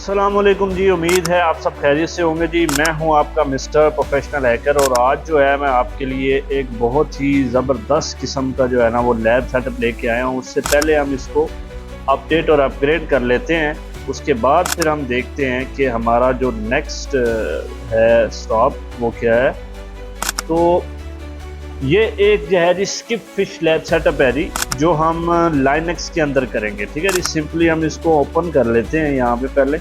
अस्सलामुअलैकुम जी। उम्मीद है आप सब खैरियत से होंगे जी। मैं हूं आपका मिस्टर प्रोफेशनल हैकर और आज जो है मैं आपके लिए एक बहुत ही ज़बरदस्त किस्म का जो है ना वो लैब सेटअप लेके आया हूं। उससे पहले हम इसको अपडेट और अपग्रेड कर लेते हैं, उसके बाद फिर हम देखते हैं कि हमारा जो नेक्स्ट है स्टॉप वो क्या है। तो ये एक जो है जी स्किप फिश लैब सेटअप है जी, जो हम लाइनक्स के अंदर करेंगे। ठीक है जी, सिंपली हम इसको ओपन कर लेते हैं यहाँ पे पहले।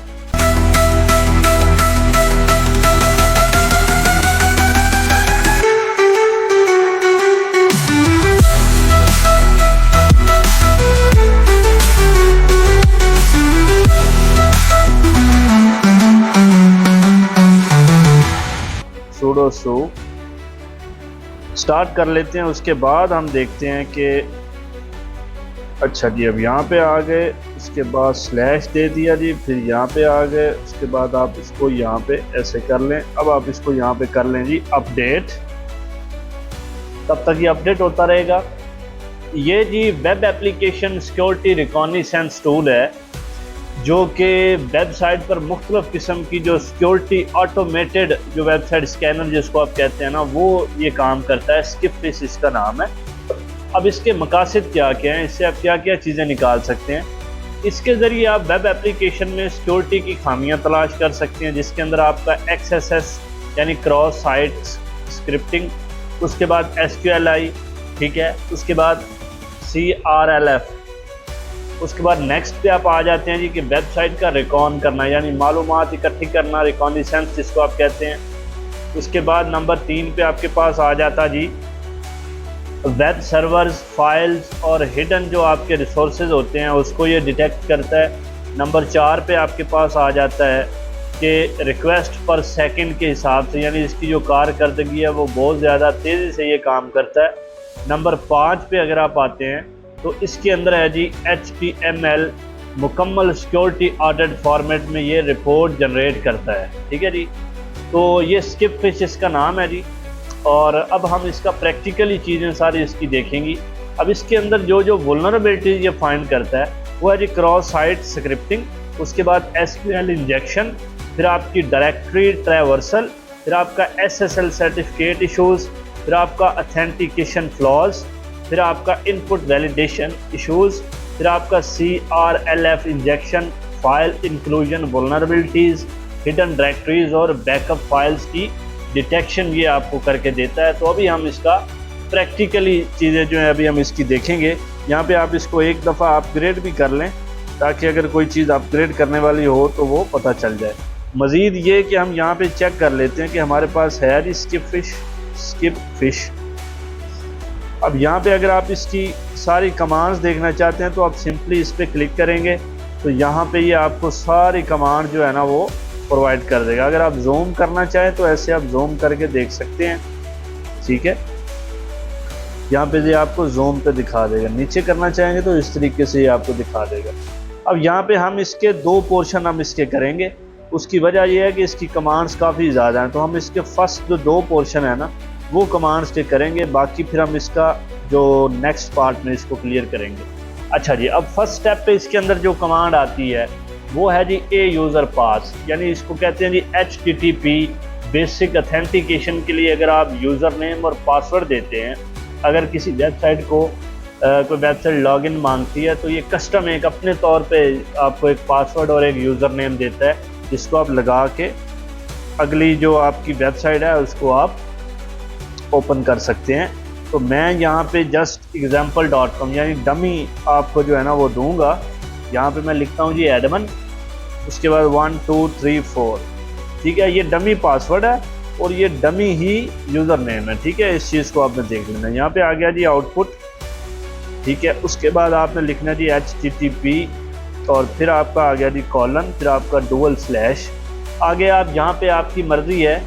sudo su स्टार्ट कर लेते हैं। उसके बाद हम देखते हैं कि अच्छा जी अब यहाँ पे आ गए, उसके बाद स्लैश दे दिया जी, फिर यहाँ पे आ गए। उसके बाद आप इसको यहाँ पे ऐसे कर लें। अब आप इसको यहाँ पे कर लें जी अपडेट, तब तक ये अपडेट होता रहेगा। ये जी web application security recognisance tool है, जो कि वेबसाइट पर मुख्तलिफ किस्म की जो सिक्योरिटी ऑटोमेटेड जो वेबसाइट स्कैनर जिसको आप कहते हैं ना, वो ये काम करता है। स्किप फिश इसका नाम है। अब इसके मकासद क्या क्या हैं, इससे आप क्या क्या चीज़ें निकाल सकते हैं। इसके ज़रिए आप वेब एप्लीकेशन में सिक्योरिटी की खामियां तलाश कर सकते हैं, जिसके अंदर आपका XSS यानी क्रॉस साइट स्क्रिप्टिंग, उसके बाद SQLI, ठीक है, उसके बाद CRLF, उसके बाद नेक्स्ट पे आप आ जाते हैं जी कि वेबसाइट का रिकॉन करना यानी मालूमात इकट्ठी करना, रिकॉनिसेंस जिसको आप कहते हैं। उसके बाद नंबर 3 पे आपके पास आ जाता जी वेब सर्वर्स, फाइल्स और हिडन जो आपके रिसोर्सेज होते हैं उसको ये डिटेक्ट करता है। नंबर 4 पे आपके पास आ जाता है कि रिक्वेस्ट पर सेकंड के हिसाब से, यानी इसकी जो कारकर्दगी है वो बहुत ज़्यादा तेज़ी से ये काम करता है। नंबर 5 पे अगर आप आते हैं तो इसके अंदर है जी HTML मुकम्मल सिक्योरिटी ऑडिट फॉर्मेट में ये रिपोर्ट जनरेट करता है। ठीक है जी, तो ये स्किप फिश इसका नाम है जी। और अब हम इसका प्रैक्टिकली चीज़ें सारी इसकी देखेंगी। अब इसके अंदर जो जो वल्नरेबिलिटीज ये फाइंड करता है वो है जी क्रॉस साइट स्क्रिप्टिंग, उसके बाद SQL इंजेक्शन, फिर आपकी डायरेक्टरी ट्रैवर्सल, फिर आपका SSL सर्टिफिकेट इशूज़, फिर आपका अथेंटिकेशन फ्लॉज, फिर आपका इनपुट वैलिडेशन इश्यूज़, फिर आपका CRLF injection, file inclusion vulnerabilities, hidden directories और बैकअप फाइल्स की डिटेक्शन ये आपको करके देता है। तो अभी हम इसका प्रैक्टिकली चीज़ें जो है अभी हम इसकी देखेंगे। यहाँ पे आप इसको एक दफ़ा अपग्रेड भी कर लें, ताकि अगर कोई चीज़ अपग्रेड करने वाली हो तो वो पता चल जाए। मज़ीद ये कि हम यहाँ पे चेक कर लेते हैं कि हमारे पास है जी स्किप फिश। अब यहाँ पे अगर आप इसकी सारी कमांड्स देखना चाहते हैं तो आप सिंपली इस पर क्लिक करेंगे तो यहाँ पे ये आपको सारी कमांड जो है ना वो प्रोवाइड कर देगा। अगर आप जूम करना चाहें तो ऐसे आप जूम करके देख सकते हैं। ठीक है, यहाँ पे ये आपको जूम पे दिखा देगा। नीचे करना चाहेंगे तो इस तरीके से ये आपको दिखा देगा। अब यहाँ पे हम इसके 2 पोर्शन हम इसके करेंगे। उसकी वजह यह है कि इसकी कमांड्स काफ़ी ज़्यादा हैं, तो हम इसके फर्स्ट जो 2 पोर्शन है ना वो कमांड्स के करेंगे, बाकी फिर हम इसका जो नेक्स्ट पार्ट में इसको क्लियर करेंगे। अच्छा जी, अब फर्स्ट स्टेप पे इसके अंदर जो कमांड आती है वो है जी ए यूज़र पास, यानी इसको कहते हैं जी HTTP बेसिक अथेंटिकेशन के लिए अगर आप यूज़र नेम और पासवर्ड देते हैं, अगर किसी वेबसाइट को कोई वेबसाइट लॉगिन मांगती है तो ये कस्टम एक अपने तौर पे आपको एक पासवर्ड और एक यूज़र नेम देता है, जिसको आप लगा के अगली जो आपकी वेबसाइट है उसको आप ओपन कर सकते हैं। तो मैं यहाँ पे जस्ट example.com यानी डमी आपको जो है ना वो दूंगा। यहाँ पे मैं लिखता हूँ जी एडमिन, उसके बाद 1 2 3 4। ठीक है, ये डमी पासवर्ड है और ये डमी ही यूज़र नेम है। ठीक है, इस चीज़ को आपने देख लेना। यहाँ पे आ गया जी आउटपुट। ठीक है, उसके बाद आपने लिखना जी HTTP और फिर आपका आ गया जी कॉलन, फिर आपका डुअल स्लैश। आगे आप यहाँ पे आपकी मर्ज़ी है।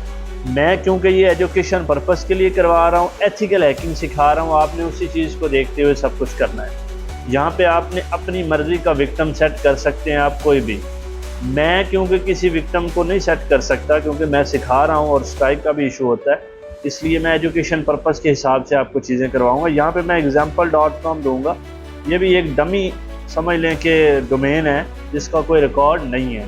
मैं क्योंकि ये एजुकेशन पर्पस के लिए करवा रहा हूँ, एथिकल हैकिंग सिखा रहा हूँ, आपने उसी चीज़ को देखते हुए सब कुछ करना है। यहाँ पे आपने अपनी मर्ज़ी का विक्टिम सेट कर सकते हैं आप कोई भी। मैं क्योंकि किसी विक्टिम को नहीं सेट कर सकता, क्योंकि मैं सिखा रहा हूँ और स्ट्राइक का भी इशू होता है, इसलिए मैं एजुकेशन पर्पस के हिसाब से आपको चीज़ें करवाऊँगा। यहाँ पे मैं example.com दूँगा। ये भी एक डमी समझ लें कि डोमेन है जिसका कोई रिकॉर्ड नहीं है।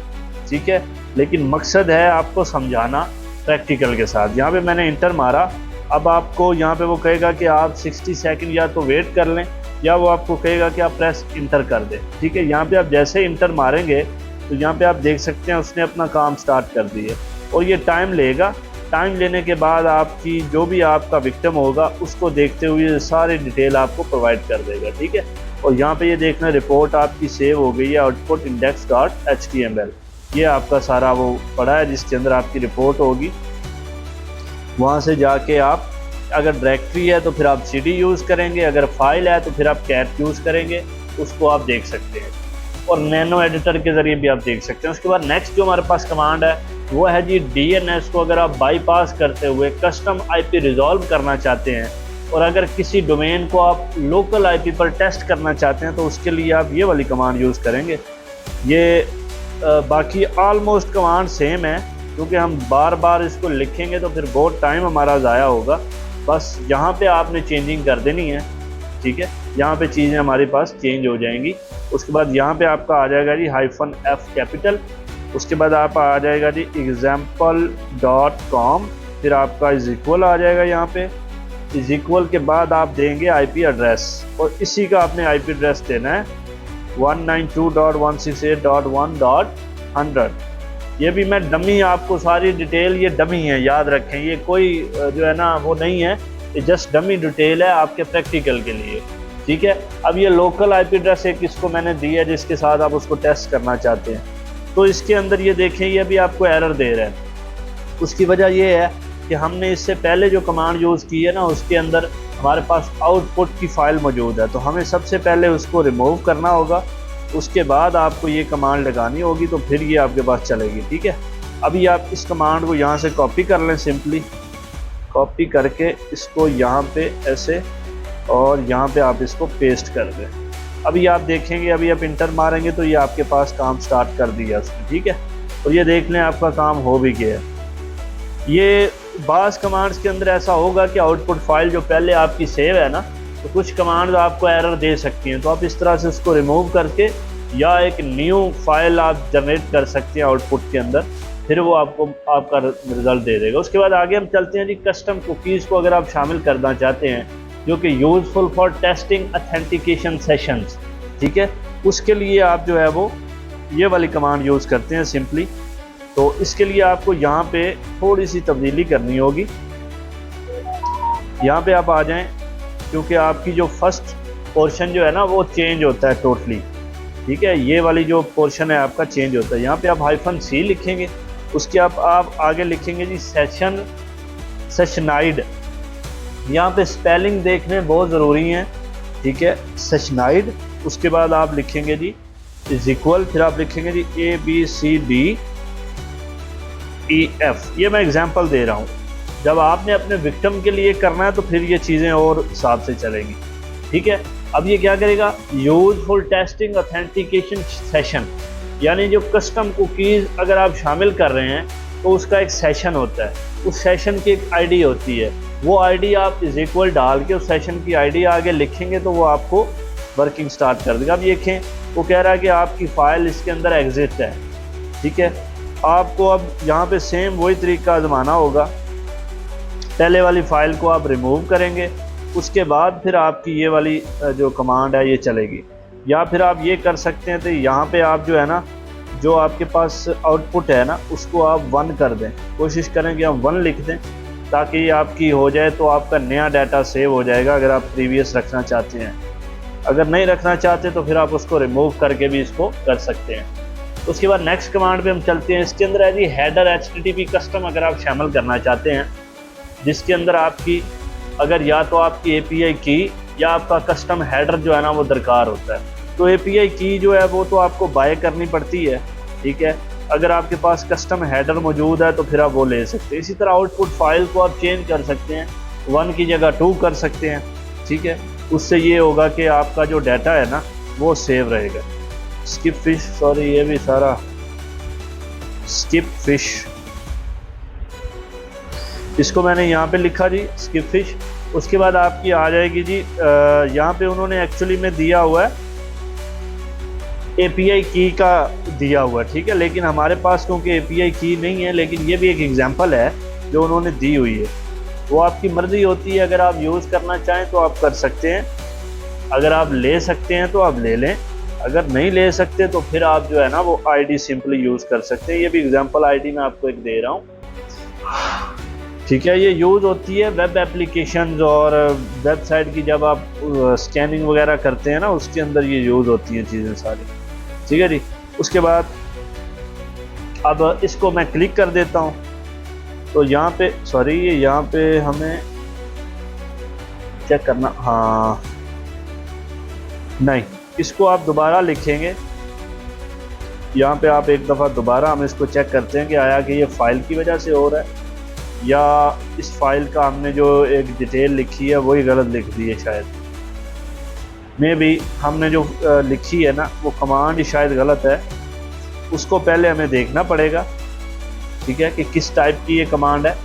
ठीक है, लेकिन मकसद है आपको समझाना प्रैक्टिकल के साथ। यहाँ पे मैंने इंटर मारा, अब आपको यहाँ पे वो कहेगा कि आप 60 सेकंड या तो वेट कर लें, या वो आपको कहेगा कि आप प्रेस इंटर कर दें। ठीक है, यहाँ पे आप जैसे इंटर मारेंगे तो यहाँ पे आप देख सकते हैं उसने अपना काम स्टार्ट कर दिया, और ये टाइम लेगा। टाइम लेने के बाद आपकी जो भी आपका विक्टिम होगा उसको देखते हुए सारी डिटेल आपको प्रोवाइड कर देगा। ठीक है, और यहाँ पे ये देखना रिपोर्ट आपकी सेव हो गई है, आउटपुट index.html। ये आपका सारा वो पड़ा है जिसके अंदर आपकी रिपोर्ट होगी। वहाँ से जाके आप अगर डायरेक्टरी है तो फिर आप cd यूज़ करेंगे, अगर फाइल है तो फिर आप cat यूज़ करेंगे, उसको आप देख सकते हैं, और नैनो एडिटर के ज़रिए भी आप देख सकते हैं। उसके बाद नेक्स्ट जो हमारे पास कमांड है वो है जी DNS को अगर आप बाईपास करते हुए कस्टम IP रिजॉल्व करना चाहते हैं, और अगर किसी डोमेन को आप लोकल IP पर टेस्ट करना चाहते हैं तो उसके लिए आप ये वाली कमांड यूज़ करेंगे। ये बाकी ऑलमोस्ट कमांड सेम है, क्योंकि हम बार बार इसको लिखेंगे तो फिर बहुत टाइम हमारा ज़ाया होगा। बस यहाँ पे आपने चेंजिंग कर देनी है। ठीक है, यहाँ पे चीज़ें हमारे पास चेंज हो जाएंगी। उसके बाद यहाँ पे आपका आ जाएगा जी -F कैपिटल, उसके बाद आप आ जाएगा जी example.com, फिर आपका इक्वल आ जाएगा। यहाँ पे इक्वल के बाद आप देंगे IP एड्रेस, और इसी का आपने IP एड्रेस देना है 192.168.1.100। ये भी मैं डमी आपको सारी डिटेल, ये डमी है, याद रखें, ये कोई जो है ना वो नहीं है, ये जस्ट डमी डिटेल है आपके प्रैक्टिकल के लिए। ठीक है, अब ये लोकल IP एड्रेस एक इसको मैंने दी है जिसके साथ आप उसको टेस्ट करना चाहते हैं, तो इसके अंदर ये देखें ये भी आपको एरर दे रहा है। उसकी वजह ये है कि हमने इससे पहले जो कमांड यूज़ की है ना उसके अंदर हमारे पास आउटपुट की फ़ाइल मौजूद है, तो हमें सबसे पहले उसको रिमूव करना होगा, उसके बाद आपको ये कमांड लगानी होगी, तो फिर ये आपके पास चलेगी। ठीक है, अभी आप इस कमांड को यहाँ से कॉपी कर लें, सिंपली कॉपी करके इसको यहाँ पे ऐसे, और यहाँ पे आप इसको पेस्ट कर दें। अभी आप देखेंगे, अभी आप इंटर मारेंगे तो ये आपके पास काम स्टार्ट कर दिया उसने। ठीक है, और ये देख लें आपका काम हो भी गया है। ये बास कमांड्स के अंदर ऐसा होगा कि आउटपुट फाइल जो पहले आपकी सेव है ना, तो कुछ कमांड्स आपको एरर दे सकती हैं, तो आप इस तरह से उसको रिमूव करके या एक न्यू फाइल आप जनरेट कर सकते हैं आउटपुट के अंदर, फिर वो आपको आपका रिजल्ट दे देगा। उसके बाद आगे हम चलते हैं जी कस्टम कुकीज़ को अगर आप शामिल करना चाहते हैं, जो कि useful for testing authentication sessions. ठीक है, उसके लिए आप जो है वो ये वाली कमांड यूज़ करते हैं सिंपली। तो इसके लिए आपको यहाँ पे थोड़ी सी तब्दीली करनी होगी, यहाँ पे आप आ जाएं, क्योंकि आपकी जो फर्स्ट पोर्शन जो है ना वो चेंज होता है टोटली। ठीक है, ये वाली जो पोर्शन है आपका चेंज होता है। यहाँ पे आप -C लिखेंगे, उसके आप आगे लिखेंगे जी सेशनाइड। यहाँ पे स्पेलिंग देखने बहुत ज़रूरी है। ठीक है, सेशनाइड, उसके बाद आप लिखेंगे जी इक्वल, फिर आप लिखेंगे जी ABCDEF। ये मैं एग्जांपल दे रहा हूँ, जब आपने अपने विक्टिम के लिए करना है तो फिर ये चीज़ें और हिसाब से चलेंगी। ठीक है, अब ये क्या करेगा, यूजफुल टेस्टिंग ऑथेंटिकेशन सेशन, यानी जो कस्टम कुकीज़ अगर आप शामिल कर रहे हैं तो उसका एक सेशन होता है, उस सेशन की एक आईडी होती है, वो आईडी आप इक्वल डाल के उस सेशन की आईडी आगे लिखेंगे तो वो आपको वर्किंग स्टार्ट कर देगा। अब ये देखें, वो कह रहा है कि आपकी फ़ाइल इसके अंदर एग्जिस्ट है। ठीक है, आपको अब यहाँ पे सेम वही तरीका आजमाना होगा। पहले वाली फ़ाइल को आप रिमूव करेंगे, उसके बाद फिर आपकी ये वाली जो कमांड है ये चलेगी। या फिर आप ये कर सकते हैं, तो यहाँ पे आप जो है ना, जो आपके पास आउटपुट है ना उसको आप 1 कर दें, कोशिश करें कि आप 1 लिख दें ताकि ये आपकी हो जाए, तो आपका नया डाटा सेव हो जाएगा अगर आप प्रीवियस रखना चाहते हैं। अगर नहीं रखना चाहते तो फिर आप उसको रिमूव करके भी इसको कर सकते हैं। उसके बाद नेक्स्ट कमांड पे हम चलते हैं। इसके अंदर है जी हेडर HTTP कस्टम अगर आप शामिल करना चाहते हैं, जिसके अंदर आपकी अगर या तो आपकी API की या आपका कस्टम हेडर जो है ना वो दरकार होता है, तो API की जो है वो तो आपको बाय करनी पड़ती है। ठीक है, अगर आपके पास कस्टम हेडर मौजूद है तो फिर आप वो ले सकते हैं। इसी तरह आउटपुट फाइल को आप चेंज कर सकते हैं, 1 की जगह 2 कर सकते हैं। ठीक है, उससे ये होगा कि आपका जो डाटा है ना वो सेव रहेगा। स्किप फिश, सॉरी ये भी सारा स्किप फिश, इसको मैंने यहाँ पे लिखा जी स्किप फिश। उसके बाद आपकी आ जाएगी जी यहाँ पे उन्होंने एक्चुअली में दिया हुआ है API की का दिया हुआ, ठीक है। लेकिन हमारे पास क्योंकि API की नहीं है, लेकिन ये भी एक एग्जांपल है जो उन्होंने दी हुई है। वो आपकी मर्ज़ी होती है, अगर आप यूज़ करना चाहें तो आप कर सकते हैं, अगर आप ले सकते हैं तो आप ले लें, अगर नहीं ले सकते तो फिर आप जो है ना वो आईडी सिंपली यूज़ कर सकते हैं। ये भी एग्जांपल आईडी मैं आपको एक दे रहा हूँ, ठीक है। ये यूज़ होती है वेब एप्लीकेशंस और वेबसाइट की, जब आप स्कैनिंग वगैरह करते हैं ना, उसके अंदर ये यूज़ होती हैं चीज़ें सारी, ठीक है जी। उसके बाद अब इसको मैं क्लिक कर देता हूँ, तो यहाँ पे सॉरी ये यहाँ पे हमें चेक करना, हाँ नहीं, इसको आप दोबारा लिखेंगे। यहाँ पे आप एक दफ़ा दोबारा हम इसको चेक करते हैं कि आया कि ये फ़ाइल की वजह से हो रहा है या इस फाइल का हमने जो एक डिटेल लिखी है वही गलत लिख दी है शायद। मे भी हमने जो लिखी है ना वो कमांड ही शायद गलत है, उसको पहले हमें देखना पड़ेगा, ठीक है, कि किस टाइप की ये कमांड है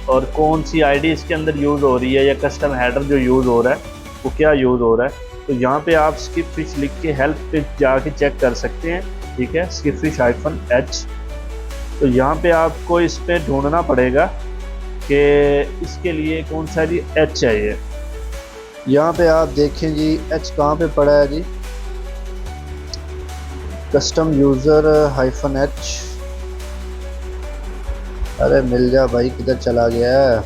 और कौन सी आईडी इसके अंदर यूज़ हो रही है, या कस्टम हेडर जो यूज़ हो रहा है वो क्या यूज़ हो रहा है। तो यहाँ पे आप स्किप फिश लिख के हेल्प पे जाके चेक कर सकते हैं, ठीक है, स्किप फिश -h। तो यहाँ पे आपको इस पर ढूंढना पड़ेगा कि इसके लिए कौन सा जी h चाहिए। यहाँ पे आप देखें जी h कहाँ पे पड़ा है जी, कस्टम यूज़र -h। अरे मिल जा भाई, किधर चला गया है।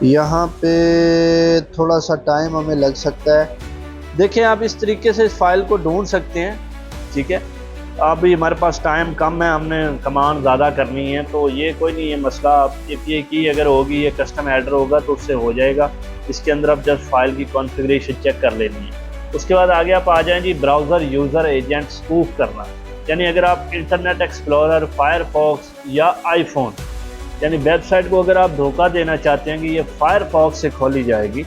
यहाँ पे थोड़ा सा टाइम हमें लग सकता है। देखिए आप इस तरीके से इस फाइल को ढूंढ सकते हैं, ठीक है। अभी हमारे पास टाइम कम है, हमने कमांड ज़्यादा करनी है, तो ये कोई नहीं है मसला। आप API की अगर होगी, ये कस्टम हेडर होगा तो उससे हो जाएगा। इसके अंदर आप जस्ट फाइल की कॉन्फ़िगरेशन चेक कर लेनी है। उसके बाद आगे आप आ जाएं जी ब्राउज़र यूज़र एजेंट स्पूफ करना, यानी अगर आप इंटरनेट एक्सप्लोरर, फायरफॉक्स या आईफोन, यानी वेबसाइट को अगर आप धोखा देना चाहते हैं कि ये फायरफॉक्स से खोली जाएगी,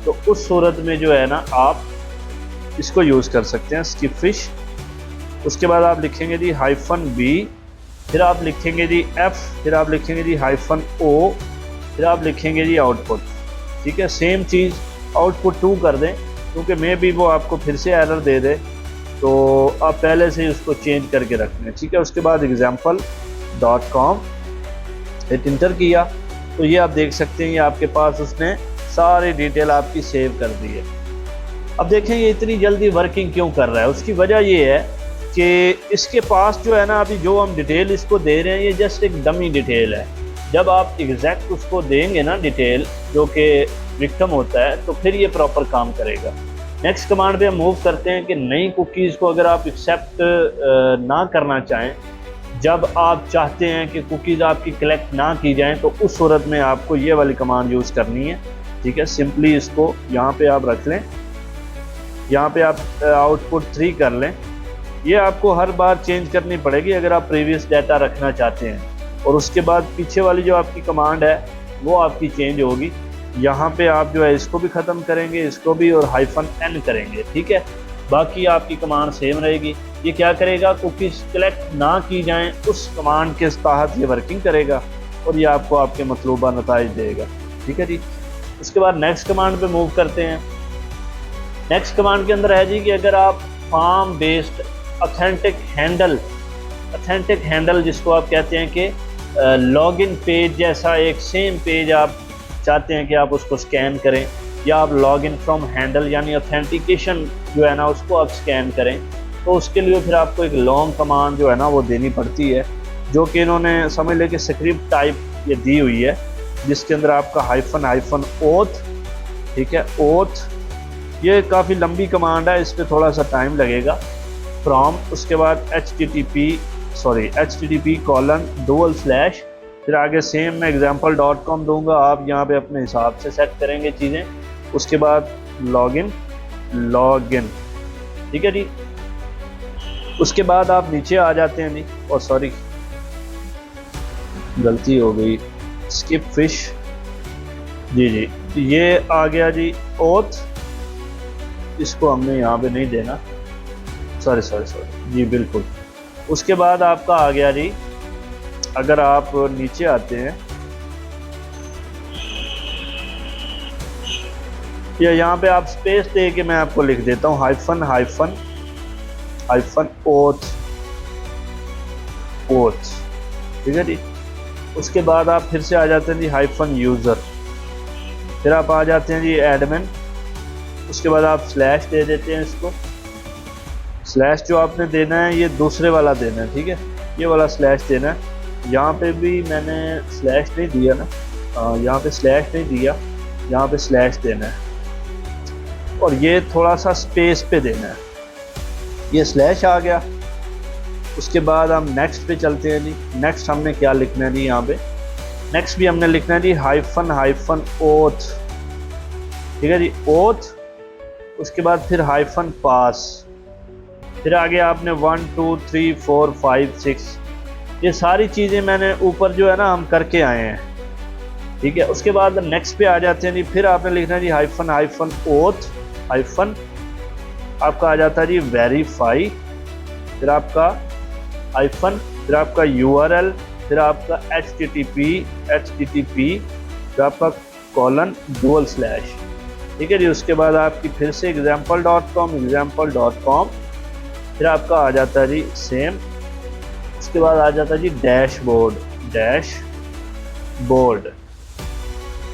तो उस सूरत में जो है ना आप इसको यूज़ कर सकते हैं, स्किप फिश। उसके बाद आप लिखेंगे जी -b, फिर आप लिखेंगे जी f, फिर आप लिखेंगे जी -o, फिर आप लिखेंगे जी आउटपुट, ठीक है। सेम चीज़ आउटपुट 2 कर दें, क्योंकि मे भी वो आपको फिर से एरर दे दे, तो आप पहले से ही उसको चेंज करके रख लें, ठीक है। उसके बाद example.com हिट इंटर किया तो ये आप देख सकते हैं ये आपके पास उसने सारी डिटेल आपकी सेव कर दी है। अब देखें ये इतनी जल्दी वर्किंग क्यों कर रहा है, उसकी वजह ये है कि इसके पास जो है ना अभी जो हम डिटेल इसको दे रहे हैं ये जस्ट एक डमी डिटेल है। जब आप एग्जैक्ट उसको देंगे ना डिटेल जो कि विक्टिम होता है, तो फिर ये प्रॉपर काम करेगा। नेक्स्ट कमांड पे हम मूव करते हैं कि नई कुकीज़ को अगर आप एक्सेप्ट ना करना चाहें, जब आप चाहते हैं कि कुकीज़ आपकी कलेक्ट ना की जाएं, तो उस सूरत में आपको ये वाली कमांड यूज़ करनी है, ठीक है। सिंपली इसको यहाँ पे आप रख लें, यहाँ पे आप आउटपुट 3 कर लें। ये आपको हर बार चेंज करनी पड़ेगी अगर आप प्रीवियस डाटा रखना चाहते हैं, और उसके बाद पीछे वाली जो आपकी कमांड है वो आपकी चेंज होगी। यहाँ पे आप जो है इसको भी ख़त्म करेंगे, इसको भी, और -n करेंगे, ठीक है। बाकी आपकी कमांड सेम रहेगी। ये क्या करेगा, कुकीज़ कलेक्ट ना की जाएं उस कमांड के तहत ये वर्किंग करेगा और ये आपको आपके मतलूबा नताइज देगा, ठीक है जी। उसके बाद नेक्स्ट कमांड पे मूव करते हैं। नेक्स्ट कमांड के अंदर है जी कि अगर आप फार्म बेस्ड ऑथेंटिक हैंडल जिसको आप कहते हैं कि लॉगिन पेज जैसा एक सेम पेज आप चाहते हैं कि आप उसको स्कैन करें, या आप लॉगिन फ्रॉम हैंडल यानी ऑथेंटिकेशन जो है ना उसको आप स्कैन करें, तो उसके लिए फिर आपको एक लॉन्ग कमांड जो है ना वो देनी पड़ती है, जो कि इन्होंने समझ लें कि स्क्रिप्ट टाइप ये दी हुई है, जिसके अंदर आपका -oth, ठीक है, ओथ। ये काफ़ी लंबी कमांड है, इस पर थोड़ा सा टाइम लगेगा। फ्रॉम, उसके बाद http//, फिर आगे सेम मैं example.com दूंगा, आप यहाँ पे अपने हिसाब से सेट करेंगे चीज़ें। उसके बाद लॉगिन, ठीक है जी। उसके बाद आप नीचे आ जाते हैं जी, और सॉरी गलती हो गई, स्किप फिश, जी ये आ गया जी ओथ, इसको हमने यहाँ पे नहीं देना, सॉरी जी बिल्कुल। उसके बाद आपका आ गया जी, अगर आप नीचे आते हैं या यहाँ पे आप स्पेस दे के मैं आपको लिख देता हूँ -, हाइफन ओथ ओथ, ठीक है जी। उसके बाद आप फिर से आ जाते हैं जी हाइफन यूज़र, फिर आप आ जाते हैं जी एडमिन। उसके बाद आप स्लैश दे देते हैं इसको। स्लैश जो आपने देना है ये दूसरे वाला देना है, ठीक है, ये वाला स्लैश देना है। यहाँ पे भी मैंने स्लैश नहीं दिया ना, यहाँ पे स्लैश नहीं दिया, यहाँ पे स्लैश देना है और ये थोड़ा सा स्पेस पे देना है। ये स्लैश आ गया। उसके बाद हम नेक्स्ट पे चलते हैं जी। नेक्स्ट हमने क्या लिखना है जी, यहाँ पे नेक्स्ट भी हमने लिखना है जी हाइफन हाइफन ओथ, ठीक है जी, ओथ। उसके बाद फिर हाइफन पास, फिर आगे आपने 1 2 3 4 5 6 ये सारी चीज़ें मैंने ऊपर जो है ना हम करके आए हैं, ठीक है। उसके बाद नेक्स्ट पे आ जाते हैं जी। फिर आपने लिखना है जी हाइफन हाइफन ओथ हाइफन, आपका आ जाता है जी वेरीफाई, फिर आपका हाइफन, फिर आपका URL, फिर आपका HTTP, फिर आपका कॉलन डुअल स्लैश, ठीक है जी। उसके बाद आपकी फिर से example.com, फिर आपका आ जाता है जी सेम। उसके बाद आ जाता है जी डैशबोर्ड,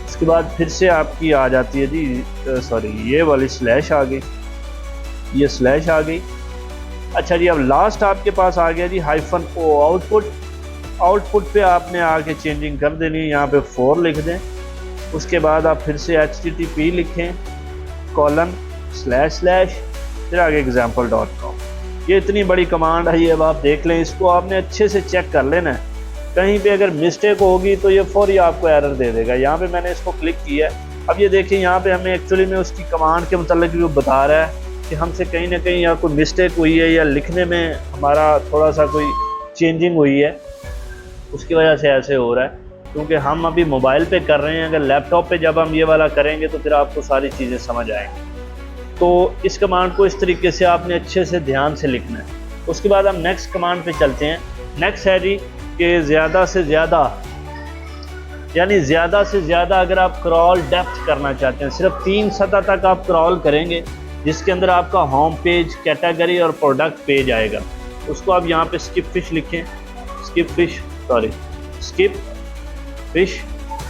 उसके बाद फिर से आपकी आ जाती है जी सॉरी ये वाली स्लैश आ गई, ये स्लैश आ गई। अच्छा जी, अब लास्ट आपके पास आ गया जी हाइफन ओ आउटपुट पे आपने आके चेंजिंग कर देनी है, यहाँ पे 4 लिख दें। उसके बाद आप फिर से HTTP लिखें कॉलन स्लैश, फिर आगे example.com। ये इतनी बड़ी कमांड है, ये अब आप देख लें, इसको आपने अच्छे से चेक कर लेना है। कहीं पे अगर मिस्टेक होगी तो ये फौरी आपको एरर दे देगा। यहाँ पे मैंने इसको क्लिक किया है। अब ये देखिए यहाँ पे हमें एक्चुअली में उसकी कमांड के मतलब वो बता रहा है कि हमसे कहीं ना कहीं या कोई मिस्टेक हुई है या लिखने में हमारा थोड़ा सा कोई चेंजिंग हुई है, उसकी वजह से ऐसे हो रहा है। क्योंकि हम अभी मोबाइल पे कर रहे हैं, अगर लैपटॉप पे जब हम ये वाला करेंगे तो फिर आपको सारी चीज़ें समझ आएंगी। तो इस कमांड को इस तरीके से आपने अच्छे से ध्यान से लिखना है। उसके बाद हम नेक्स्ट कमांड पे चलते हैं। नेक्स्ट है जी कि ज़्यादा से ज़्यादा, यानी ज़्यादा से ज़्यादा अगर आप क्रॉल डेप्थ करना चाहते हैं, सिर्फ 3 सतह तक आप क्रॉल करेंगे, जिसके अंदर आपका होम पेज, कैटेगरी और प्रोडक्ट पेज आएगा। उसको आप यहाँ पे स्किप फिश लिखें, स्किप फिश,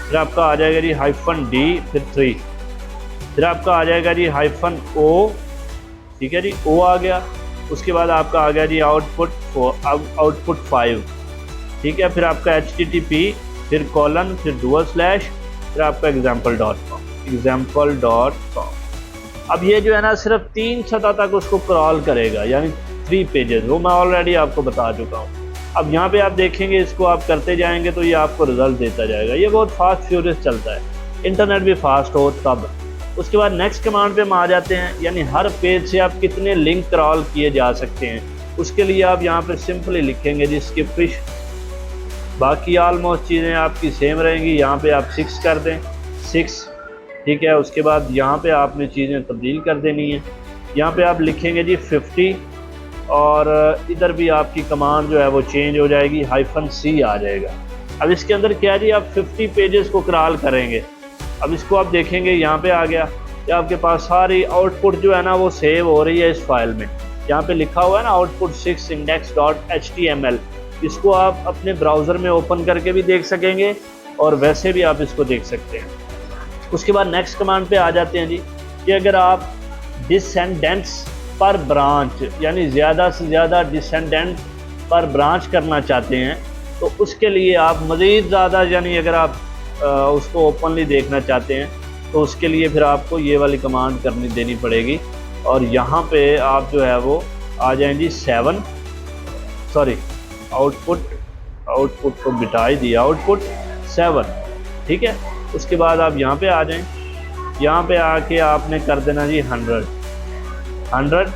फिर आपका आ जाएगा जी हाइफन D, फिर 3, फिर आपका आ जाएगा जी हाइफन O, ठीक है जी, O आ गया। उसके बाद आपका आ गया जी आउटपुट 5, ठीक है। फिर आपका HTTP, फिर कॉलन, फिर डुअल स्लैश, फिर आपका example.com। अब ये जो है ना सिर्फ 3 सतह तक उसको क्रॉल करेगा, यानी 3 पेजेस, वो मैं ऑलरेडी आपको बता चुका हूँ। अब यहाँ पे आप देखेंगे, इसको आप करते जाएंगे तो ये आपको रिजल्ट देता जाएगा। ये बहुत फास्ट फ्यूरियस चलता है, इंटरनेट भी फास्ट हो तब। उसके बाद नेक्स्ट कमांड पे हम आ जाते हैं, यानी हर पेज से आप कितने लिंक क्रॉल किए जा सकते हैं। उसके लिए आप यहाँ पे सिंपली लिखेंगे जी स्किप फिश। बाकी ऑलमोस्ट चीज़ें आपकी सेम रहेंगी। यहाँ पे आप 6 कर दें, 6, ठीक है। उसके बाद यहाँ पे आपने चीज़ें तब्दील कर देनी है। यहाँ पे आप लिखेंगे जी 50 और इधर भी आपकी कमांड जो है वो चेंज हो जाएगी, हाइफन C आ जाएगा। अब इसके अंदर क्या जी, आप 50 पेजेस को क्रॉल करेंगे। अब इसको आप देखेंगे, यहाँ पे आ गया कि आपके पास सारी आउटपुट जो है ना वो सेव हो रही है इस फाइल में। यहाँ पे लिखा हुआ है ना output 6 index.html। इसको आप अपने ब्राउज़र में ओपन करके भी देख सकेंगे और वैसे भी आप इसको देख सकते हैं। उसके बाद नेक्स्ट कमांड पे आ जाते हैं जी कि अगर आप डिसेंडेंट्स पर ब्रांच, यानी ज़्यादा से ज़्यादा डिसेंडेंट पर ब्रांच करना चाहते हैं, तो उसके लिए आप मज़ीद ज़्यादा, यानी अगर आप उसको ओपनली देखना चाहते हैं तो उसके लिए फिर आपको ये वाली कमांड देनी पड़ेगी। और यहाँ पे आप जो है वो आ जाएंगी 7, सॉरी आउटपुट को बिठा ही दिया, आउटपुट 7, ठीक है। उसके बाद आप यहाँ पे आ जाएं, यहाँ पे आके आपने कर देना जी 100।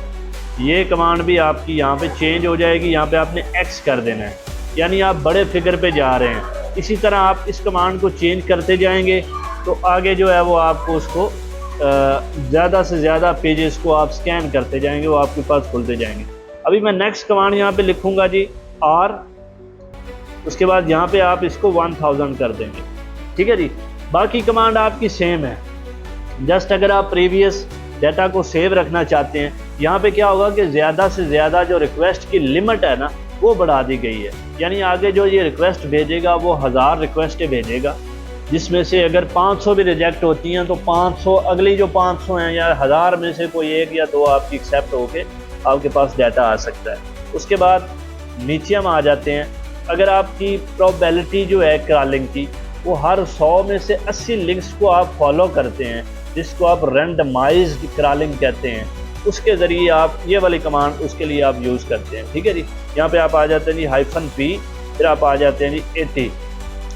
ये कमांड भी आपकी यहाँ पे चेंज हो जाएगी। यहाँ पे आपने X कर देना है, यानी आप बड़े फिगर पे जा रहे हैं। इसी तरह आप इस कमांड को चेंज करते जाएंगे तो आगे जो है वो आपको उसको ज़्यादा से ज़्यादा पेजेस को आप स्कैन करते जाएंगे, वो आपके पास खुलते जाएंगे। अभी मैं नेक्स्ट कमांड यहाँ पे लिखूँगा जी R। उसके बाद यहाँ पे आप इसको 1000 कर देंगे, ठीक है जी। बाकी कमांड आपकी सेम है, जस्ट अगर आप प्रीवियस डाटा को सेव रखना चाहते हैं यहाँ पे क्या होगा कि ज़्यादा से ज़्यादा जो रिक्वेस्ट की लिमिट है ना वो बढ़ा दी गई है, यानी आगे जो ये रिक्वेस्ट भेजेगा वो 1000 रिक्वेस्टें भेजेगा, जिसमें से अगर 500 भी रिजेक्ट होती हैं तो 500 अगली जो 500 हैं या 1000 में से कोई एक या दो आपकी एक्सेप्ट होके आपके पास डाटा आ सकता है। उसके बाद नीचे हम आ जाते हैं, अगर आपकी प्रोबेबिलिटी जो है क्रॉलिंग की वो हर 100 में से 80 लिंक्स को आप फॉलो करते हैं, जिसको आप रैंडमाइज्ड क्रॉलिंग कहते हैं, उसके ज़रिए आप ये वाली कमांड उसके लिए आप यूज़ करते हैं। ठीक है जी, यहाँ पे आप आ जाते हैं जी -p, फिर आप आ जाते हैं जी 80।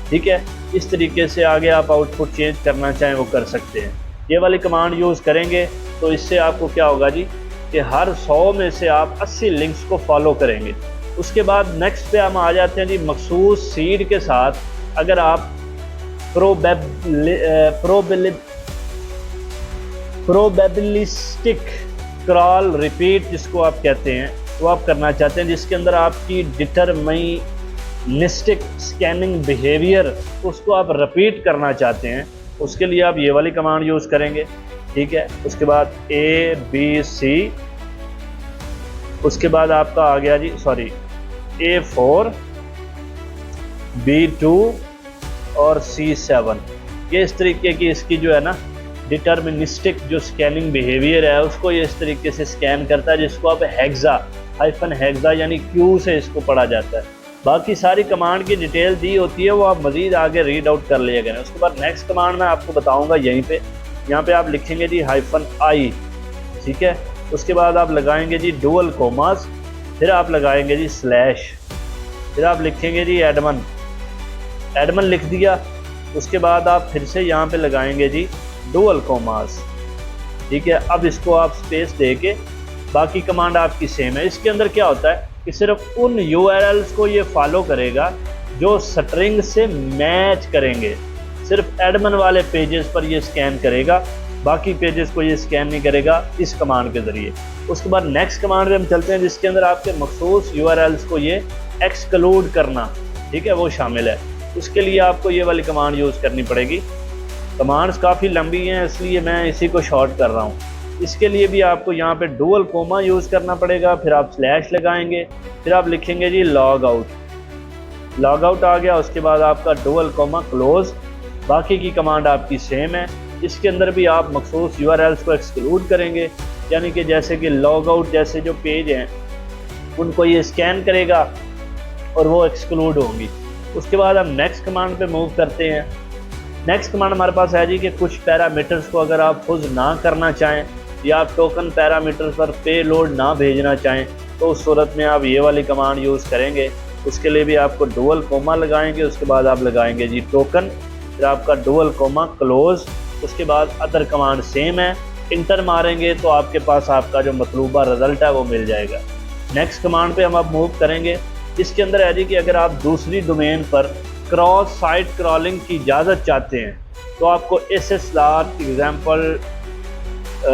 ठीक है, इस तरीके से आगे आप आउटपुट चेंज करना चाहें वो कर सकते हैं। ये वाली कमांड यूज़ करेंगे तो इससे आपको क्या होगा जी कि हर 100 में से आप 80 लिंक्स को फॉलो करेंगे। उसके बाद नेक्स्ट पे हम आ जाते हैं जी मखसूस सीड के साथ, अगर आप प्रोबेबिलिस्टिक क्रॉल रिपीट जिसको आप कहते हैं वो आप करना चाहते हैं, जिसके अंदर आपकी डिटरमिनिस्टिक स्कैनिंग बिहेवियर उसको आप रिपीट करना चाहते हैं, उसके लिए आप ये वाली कमांड यूज़ करेंगे। ठीक है, उसके बाद ABC, उसके बाद आपका आ गया जी A4, B2 और C7। ये इस तरीके की इसकी जो है ना डिटर्मिनिस्टिक जो स्कैनिंग बिहेवियर है उसको ये इस तरीके से स्कैन करता है, जिसको आप हेक्सा यानी Q से इसको पढ़ा जाता है। बाकी सारी कमांड की डिटेल दी होती है, वो आप मज़ीद आगे रीड आउट कर लिया करें। उसके बाद नेक्स्ट कमांड मैं आपको बताऊंगा यहीं पे, यहाँ पे आप लिखेंगे जी -i। ठीक है, उसके बाद आप लगाएंगे जी डुअल कोमास, फिर आप लगाएंगे जी स्लैश, फिर आप लिखेंगे जी एडमन लिख दिया। उसके बाद आप फिर से यहाँ पे लगाएंगे जी डुअल कोमास। ठीक है, अब इसको आप स्पेस दे के बाकी कमांड आपकी सेम है। इसके अंदर क्या होता है कि सिर्फ उन URLs को ये फॉलो करेगा जो स्ट्रिंग से मैच करेंगे, सिर्फ एडमन वाले पेजेस पर ये स्कैन करेगा, बाकी पेजेस को ये स्कैन नहीं करेगा इस कमांड के ज़रिए। उसके बाद नेक्स्ट कमांड पे हम चलते हैं, जिसके अंदर आपके मखसूस URLs को ये एक्सक्लूड करना, ठीक है, वो शामिल है। उसके लिए आपको ये वाली कमांड यूज़ करनी पड़ेगी। कमांड्स काफ़ी लंबी हैं इसलिए मैं इसी को शॉर्ट कर रहा हूँ। इसके लिए भी आपको यहाँ पे डुअल कोमा यूज़ करना पड़ेगा, फिर आप स्लैश लगाएंगे, फिर आप लिखेंगे जी लॉग आउट आ गया। उसके बाद आपका डुअल कोमा क्लोज। बाकी की कमांड आपकी सेम है, इसके अंदर भी आप मखसूस URLs को एक्सक्लूड करेंगे, यानी कि जैसे कि लॉग आउट जैसे जो पेज हैं उनको ये स्कैन करेगा और वो एक्सक्लूड होंगी। उसके बाद हम नेक्स्ट कमांड पे मूव करते हैं। नेक्स्ट कमांड हमारे पास है जी कि कुछ पैरामीटर्स को अगर आप खुद ना करना चाहें या आप टोकन पैरामीटर्स पर पेलोड ना भेजना चाहें तो उस सूरत में आप ये वाली कमांड यूज़ करेंगे। उसके लिए भी आपको डुअल कोमा लगाएंगे, उसके बाद आप लगाएंगे जी टोकन, फिर आपका डुअल कोमा क्लोज। उसके बाद अदर कमांड सेम है, इंटर मारेंगे तो आपके पास आपका जो मतलूबा रिजल्ट है वो मिल जाएगा। नेक्स्ट कमांड पे हम अब मूव करेंगे। इसके अंदर है जी कि अगर आप दूसरी डोमेन पर क्रॉस साइट क्रॉलिंग की इजाज़त चाहते हैं तो आपको SSR एग्जाम्पल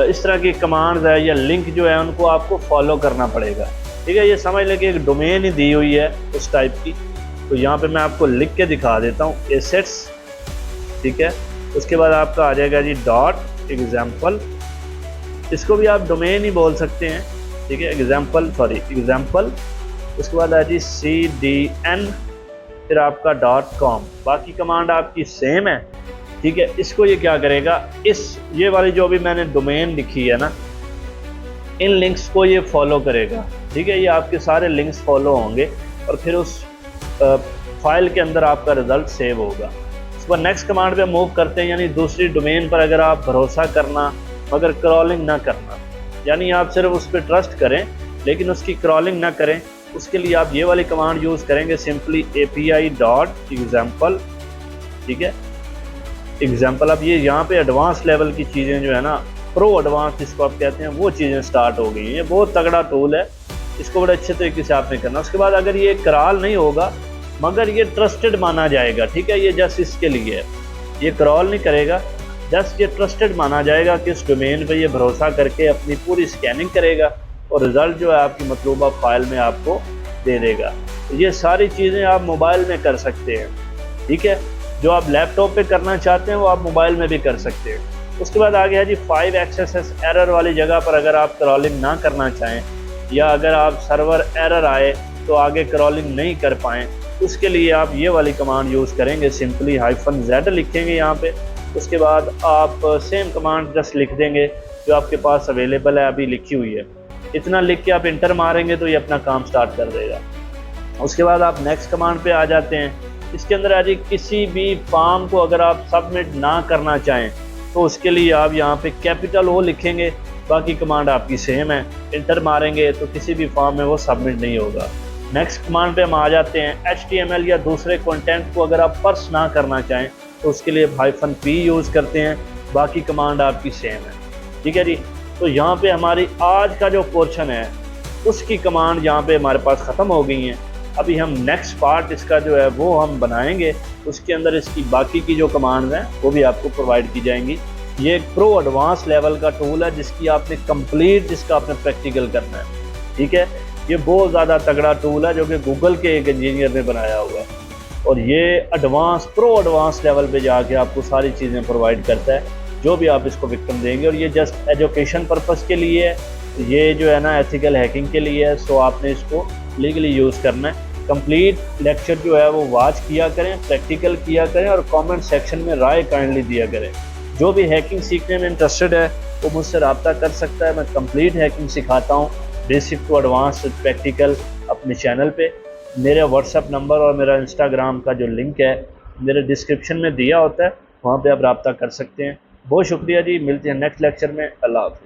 इस तरह की कमांड्स है या लिंक जो है उनको आपको फॉलो करना पड़ेगा। ठीक है, ये समझ लें कि एक डोमेन ही दी हुई है उस टाइप की। तो यहाँ पे मैं आपको लिख के दिखा देता हूँ एसेट्स। ठीक है, उसके बाद आपका आ जाएगा जी .example, इसको भी आप डोमेन ही बोल सकते हैं। ठीक है, एग्जाम्पल। उसके बाद आ जी CDN, फिर आपका .com। बाकी कमांड आपकी सेम है। ठीक है, इसको ये क्या करेगा, ये वाली जो भी मैंने डोमेन लिखी है ना, इन लिंक्स को ये फॉलो करेगा। ठीक है, ये आपके सारे लिंक्स फॉलो होंगे और फिर उस फाइल के अंदर आपका रिजल्ट सेव होगा। इस पर नेक्स्ट कमांड पे मूव करते हैं, यानी दूसरी डोमेन पर अगर आप भरोसा करना मगर क्रॉलिंग ना करना, यानी आप सिर्फ उस पर ट्रस्ट करें लेकिन उसकी क्रॉलिंग ना करें, उसके लिए आप ये वाली कमांड यूज़ करेंगे, सिंपली API.example। ठीक है, एग्जाम्पल। अब ये यहाँ पे एडवांस लेवल की चीज़ें जो है ना, प्रो एडवांस जिसको आप कहते हैं, वो चीज़ें स्टार्ट हो गई हैं। ये बहुत तगड़ा टूल है, इसको बड़े अच्छे तरीके से आपने करना। उसके बाद अगर ये क्रॉल नहीं होगा मगर ये ट्रस्टेड माना जाएगा। ठीक है, ये जस्ट इसके लिए है, ये क्रॉल नहीं करेगा, जस्ट ये ट्रस्टेड माना जाएगा कि इस डोमेन पे ये भरोसा करके अपनी पूरी स्कैनिंग करेगा और रिज़ल्ट जो है आपकी मतलूबा फाइल में आपको दे देगा। तो ये सारी चीज़ें आप मोबाइल में कर सकते हैं। ठीक है, जो आप लैपटॉप पे करना चाहते हैं वो आप मोबाइल में भी कर सकते हैं। उसके बाद आ गया जी 5 एक्सेस एरर वाली जगह पर अगर आप क्रॉलिंग ना करना चाहें या अगर आप सर्वर एरर आए तो आगे क्रॉलिंग नहीं कर पाएँ, उसके लिए आप ये वाली कमांड यूज़ करेंगे। सिंपली -z लिखेंगे यहाँ पे, उसके बाद आप सेम कमांड जस्ट लिख देंगे जो आपके पास अवेलेबल है, अभी लिखी हुई है। इतना लिख के आप इंटर मारेंगे तो ये अपना काम स्टार्ट कर देगा। उसके बाद आप नेक्स्ट कमांड पे आ जाते हैं। इसके अंदर आज किसी भी फॉर्म को अगर आप सबमिट ना करना चाहें तो उसके लिए आप यहाँ पे कैपिटल O लिखेंगे, बाकी कमांड आपकी सेम है। इंटर मारेंगे तो किसी भी फॉर्म में वो सबमिट नहीं होगा। नेक्स्ट कमांड पे हम आ जाते हैं। HTML या दूसरे कंटेंट को अगर आप पर्स ना करना चाहें तो उसके लिए -p यूज़ करते हैं, बाकी कमांड आपकी सेम है। ठीक है जी। तो यहाँ पे हमारी आज का जो पोर्शन है उसकी कमांड यहाँ पे हमारे पास ख़त्म हो गई हैं। अभी हम नेक्स्ट पार्ट इसका जो है वो हम बनाएंगे, उसके अंदर इसकी बाकी की जो कमांड हैं वो भी आपको प्रोवाइड की जाएंगी। ये एक प्रो एडवांस लेवल का टूल है जिसकी आपने कंप्लीट जिसका आपने प्रैक्टिकल करना है। ठीक है, ये बहुत ज़्यादा तगड़ा टूल है जो कि गूगल के एक इंजीनियर ने बनाया हुआ है और ये एडवांस प्रो एडवांस लेवल पे जाके आपको सारी चीज़ें प्रोवाइड करता है जो भी आप इसको विक्टिम देंगे। और ये जस्ट एजुकेशन पर्पज़ के लिए है, ये जो है ना एथिकल हैकिंग के लिए है। सो आपने इसको लीगली यूज़ करना है। कंप्लीट लेक्चर जो है वो वॉच किया करें, प्रैक्टिकल किया करें और कमेंट सेक्शन में राय काइंडली दिया करें। जो भी हैकिंग सीखने में इंटरेस्टेड है वो मुझसे रब्ता कर सकता है। मैं कंप्लीट हैकिंग सिखाता हूँ, बेसिक टू एडवांस प्रैक्टिकल, अपने चैनल पे। मेरा व्हाट्सअप नंबर और मेरा इंस्टाग्राम का जो लिंक है मेरे डिस्क्रिप्शन में दिया होता है, वहाँ पे आप रब्ता कर सकते हैं। बहुत शुक्रिया जी, मिलते हैं नेक्स्ट लेक्चर में। अल्लाह हाफ़िज़।